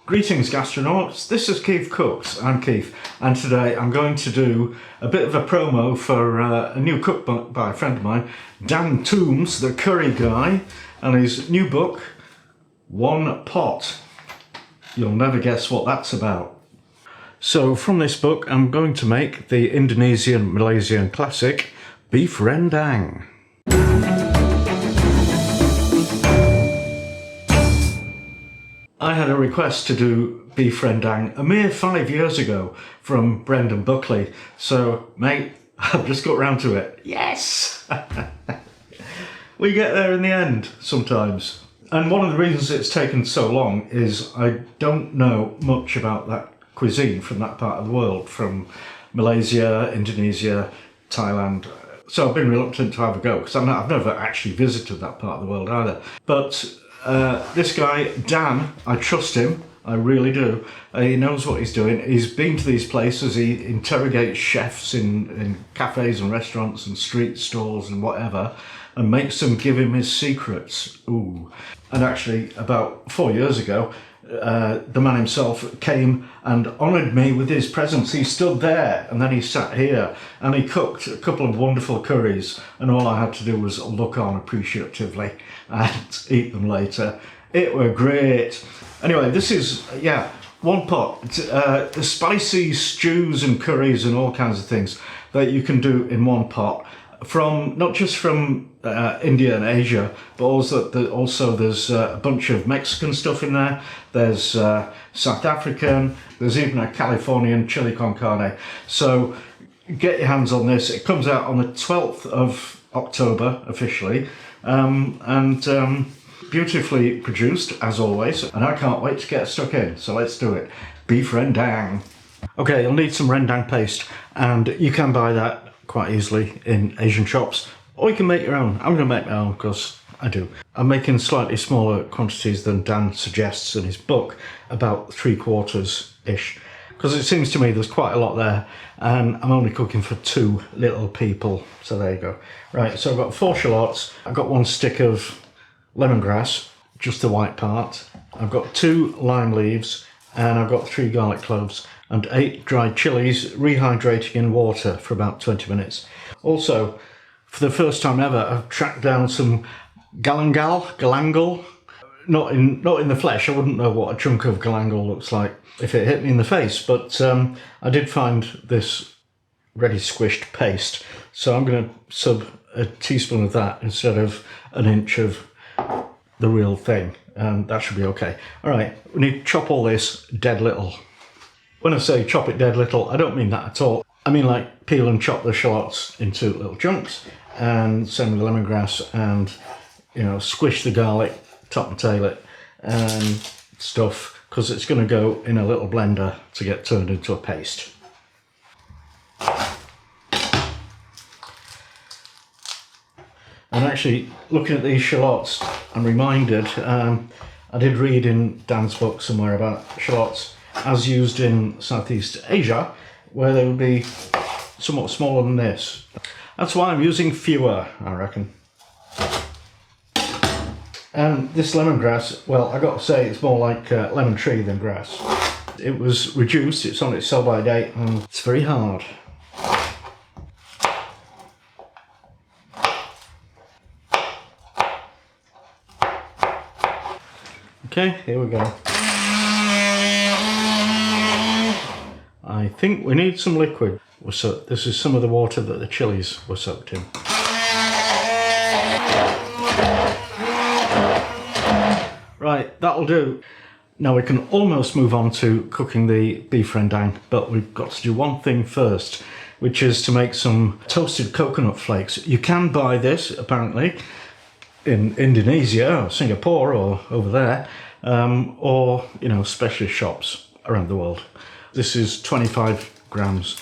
Greetings gastronauts, this is KeefCooks, I'm Keith, and today I'm going to do a bit of a promo for a new cookbook by a friend of mine, Dan Toombs, the curry guy, and his new book, One Pot. You'll never guess what that's about. So from this book I'm going to make the Indonesian Malaysian classic, beef rendang. I had a request to do beef rendang a mere 5 years ago from Brendan Buckley, so mate, I've just got round to it. Yes! We get there in the end sometimes. And one of the reasons it's taken so long is I don't know much about that cuisine from that part of the world, from Malaysia, Indonesia, Thailand. So I've been reluctant to have a go because I've never actually visited that part of the world either. But this guy, Dan, I trust him, I really do. He knows what he's doing. He's been to these places, he interrogates chefs in cafes and restaurants and street stalls and whatever, and makes them give him his secrets. Ooh. And actually, about 4 years ago, the man himself came and honoured me with his presence. He stood there and then he sat here and he cooked a couple of wonderful curries, and all I had to do was look on appreciatively and eat them later. It were great. Anyway, this is, yeah, one pot. The spicy stews and curries and all kinds of things that you can do in one pot, from not just from India and Asia, but also there's a bunch of Mexican stuff in there. There's South African. There's even a Californian chili con carne. So get your hands on this. It comes out on the 12th of October officially, and beautifully produced as always. And I can't wait to get stuck in. So let's do it. Beef rendang. Okay, you'll need some rendang paste, and you can buy that quite easily in Asian shops, or you can make your own. I'm going to make my own because I do. I'm making slightly smaller quantities than Dan suggests in his book, about 3/4-ish, because it seems to me there's quite a lot there, and I'm only cooking for 2 little people, so there you go. Right, so I've got 4 shallots, I've got 1 stick of lemongrass, just the white part, I've got 2 lime leaves, and I've got 3 garlic cloves, and 8 dried chilies, rehydrating in water for about 20 minutes. Also, for the first time ever, I've tracked down some galangal. Not in the flesh. I wouldn't know what a chunk of galangal looks like if it hit me in the face, but I did find this ready squished paste, so I'm going to sub a teaspoon of that instead of an inch of the real thing, and that should be okay. All right, we need to chop all this dead little. When I say chop it dead little, I don't mean that at all. I mean like peel and chop the shallots into little chunks, and same with the lemongrass, and squish the garlic, top and tail it, and stuff, because it's going to go in a little blender to get turned into a paste. And actually, looking at these shallots, I'm reminded, I did read in Dan's book somewhere about shallots as used in Southeast Asia, where they would be somewhat smaller than this. That's why I'm using fewer, I reckon. And this lemongrass, well, I got to say it's more like lemon tree than grass. It was reduced, it's on its sell-by date, and it's very hard. Okay, here we go. I think we need some liquid. So this is some of the water that the chilies were soaked in. Right, that'll do. Now we can almost move on to cooking the beef rendang, but we've got to do one thing first, which is to make some toasted coconut flakes. You can buy this, apparently, in Indonesia or Singapore or over there, or specialist shops around the world. This is 25 grams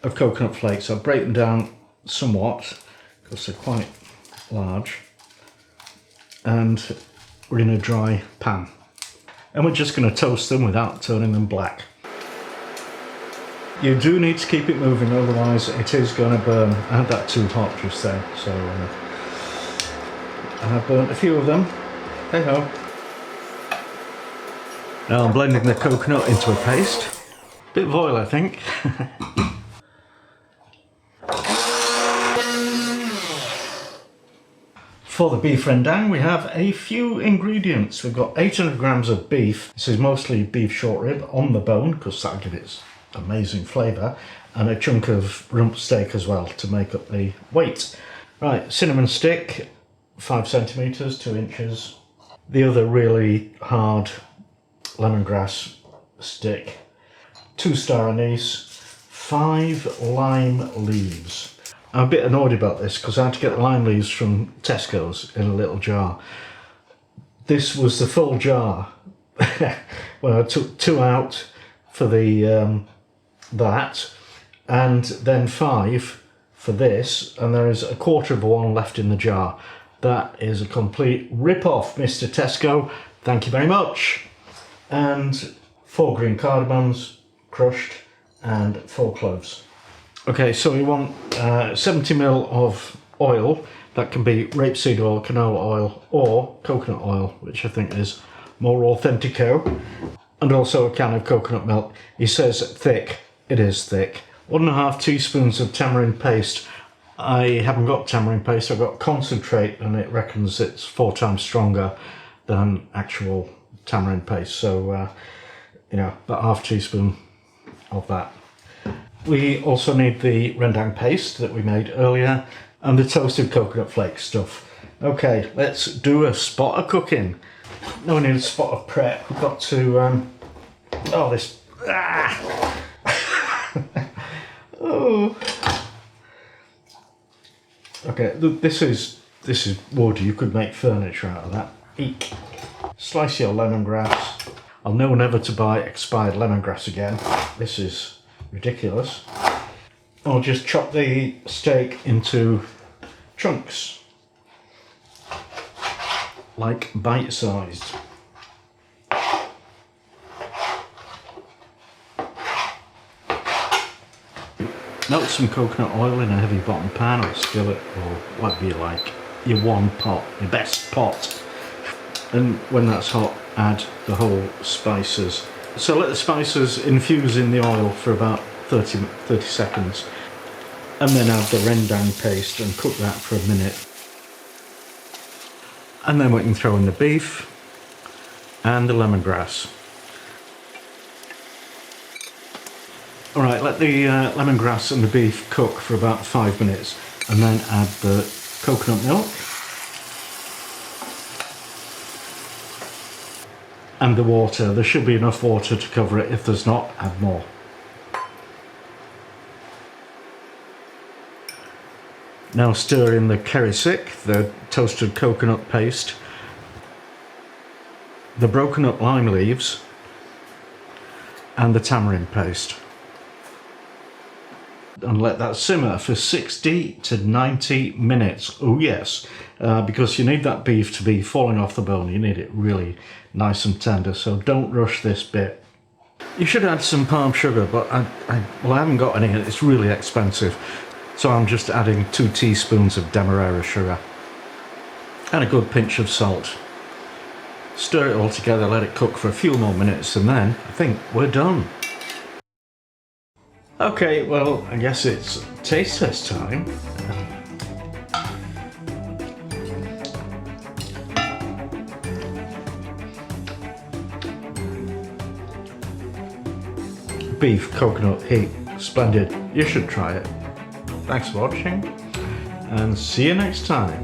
of coconut flakes. I'll break them down somewhat because they're quite large, and we're in a dry pan, and we're just going to toast them without turning them black. You do need to keep it moving, otherwise it is going to burn. I had that too hot just then, so I have burnt a few of them. Hey ho. Now I'm blending the coconut into a paste. Bit of oil, I think. For the beef rendang, we have a few ingredients. We've got 800 grams of beef. This is mostly beef short rib on the bone, because that'll give it amazing flavour, and a chunk of rump steak as well to make up the weight. Right, cinnamon stick, 5 centimetres, 2 inches. The other really hard lemongrass stick, 2 star anise, 5 lime leaves. I'm a bit annoyed about this because I had to get the lime leaves from Tesco's in a little jar. This was the full jar. Well, I took 2 out for the that, and then 5 for this, and there is a quarter of one left in the jar. That is a complete rip-off, Mr. Tesco. Thank you very much. And 4 green cardamoms, crushed, and 4 cloves. Okay, so we want 70 ml of oil. That can be rapeseed oil, canola oil, or coconut oil, which I think is more authentico. And also a can of coconut milk. He says thick. It is thick. 1.5 teaspoons of tamarind paste. I haven't got tamarind paste, I've got concentrate, and it reckons it's 4 times stronger than actual tamarind paste. So, you know, about ½ teaspoon of that. We also need the rendang paste that we made earlier and the toasted coconut flake stuff. Okay, let's do a spot of cooking. Now we need a spot of prep. We've got to, oh, this, oh. Okay, this is wood. You could make furniture out of that. Eek. Slice your lemongrass. I'll know never to buy expired lemongrass again. This is ridiculous. I'll just chop the steak into chunks, like bite-sized. Melt some coconut oil in a heavy bottom pan or skillet or whatever you like. Your one pot, your best pot. And when that's hot, add the whole spices. So let the spices infuse in the oil for about 30 seconds. And then add the rendang paste and cook that for a minute. And then we can throw in the beef and the lemongrass. Alright, let the lemongrass and the beef cook for about 5 minutes, and then add the coconut milk and the water. There should be enough water to cover it. If there's not, add more. Now stir in the KeefCooks, the toasted coconut paste, the broken up lime leaves, and the tamarind paste. And let that simmer for 60 to 90 minutes. Oh yes, because you need that beef to be falling off the bone. You need it really nice and tender, so don't rush this bit. You should add some palm sugar, but I haven't got any. It's really expensive. So I'm just adding 2 teaspoons of demerara sugar and a good pinch of salt. Stir it all together, let it cook for a few more minutes, and then I think we're done. Okay, well, I guess it's taste test time. Beef, coconut, heat, splendid. You should try it. Thanks for watching, and see you next time.